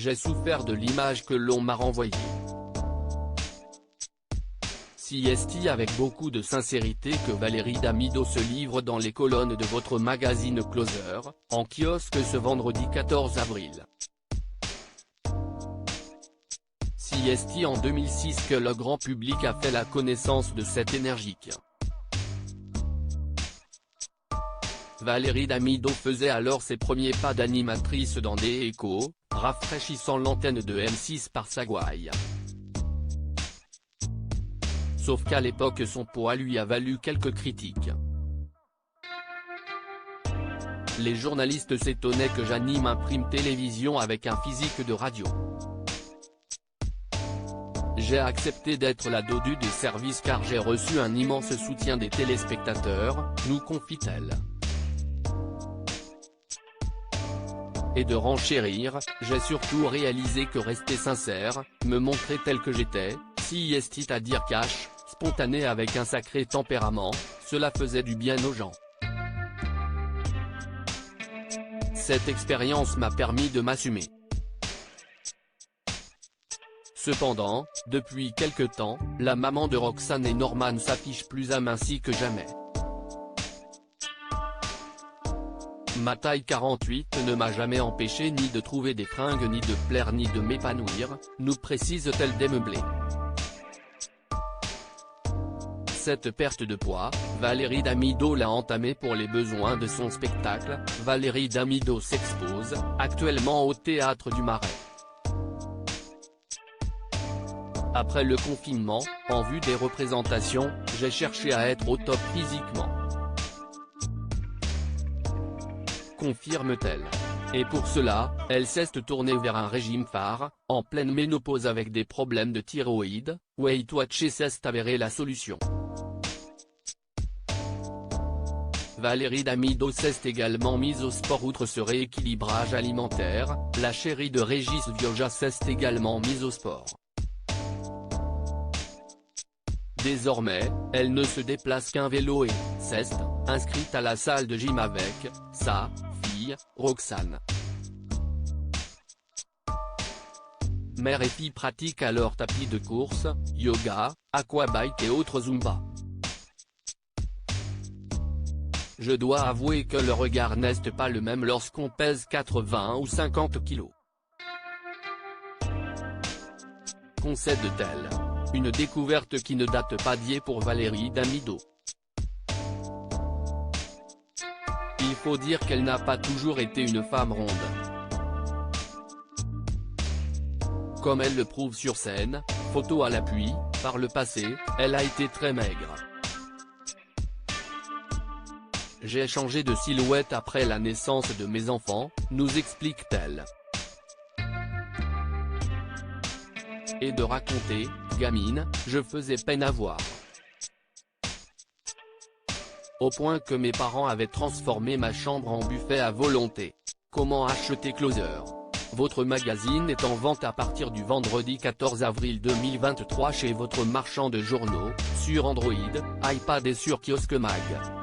j'ai souffert de l'image que l'on m'a renvoyée. Si est avec beaucoup de sincérité que Valérie Damido se livre dans les colonnes de votre magazine Closer, en kiosque ce vendredi 14 avril. Si est en 2006 que le grand public a fait la connaissance de cette énergique. Valérie Damido faisait alors ses premiers pas d'animatrice dans des échos, rafraîchissant l'antenne de M6 par sa gouaille. Sauf qu'à l'époque son poids lui a valu quelques critiques. Les journalistes s'étonnaient que j'anime un prime télévision avec un physique de radio. J'ai accepté d'être la dodu des services car j'ai reçu un immense soutien des téléspectateurs, nous confie-t-elle. Et de renchérir, j'ai surtout réalisé que rester sincère, me montrer tel que j'étais, si est à dire cash, spontané avec un sacré tempérament, cela faisait du bien aux gens. Cette expérience m'a permis de m'assumer. Cependant, depuis quelque temps, la maman de Roxane et Norman s'affiche plus amincie que jamais. Ma taille 48 ne m'a jamais empêché ni de trouver des fringues ni de plaire ni de m'épanouir, nous précise-t-elle démeublée. Cette perte de poids, Valérie Damido l'a entamée pour les besoins de son spectacle, Valérie Damido s'expose, actuellement au Théâtre du Marais. Après le confinement, en vue des représentations, j'ai cherché à être au top physiquement. Confirme-t-elle. Et pour cela, elle s'est tournée vers un régime phare, en pleine ménopause avec des problèmes de thyroïde, Weight Watchers s'est avéré la solution. Valérie Damido s'est également mise au sport outre ce rééquilibrage alimentaire, la chérie de Régis Vioja s'est également mise au sport. Désormais, elle ne se déplace qu'un vélo et s'est inscrite à la salle de gym avec sa fille, Roxane. Mère et fille pratiquent alors tapis de course, yoga, aquabike et autres zumba. Je dois avouer que le regard n'est pas le même lorsqu'on pèse 80 ou 50 kilos. Concède-t-elle. Une découverte qui ne date pas d'hier pour Valérie Damido. Il faut dire qu'elle n'a pas toujours été une femme ronde. Comme elle le prouve sur scène, photo à l'appui, par le passé, elle a été très maigre. J'ai changé de silhouette après la naissance de mes enfants, nous explique-t-elle. Et de raconter, gamine, je faisais peine à voir. Au point que mes parents avaient transformé ma chambre en buffet à volonté. Comment acheter Closer? Votre magazine est en vente à partir du vendredi 14 avril 2023 chez votre marchand de journaux, sur Android, iPad et sur Kiosque Mag.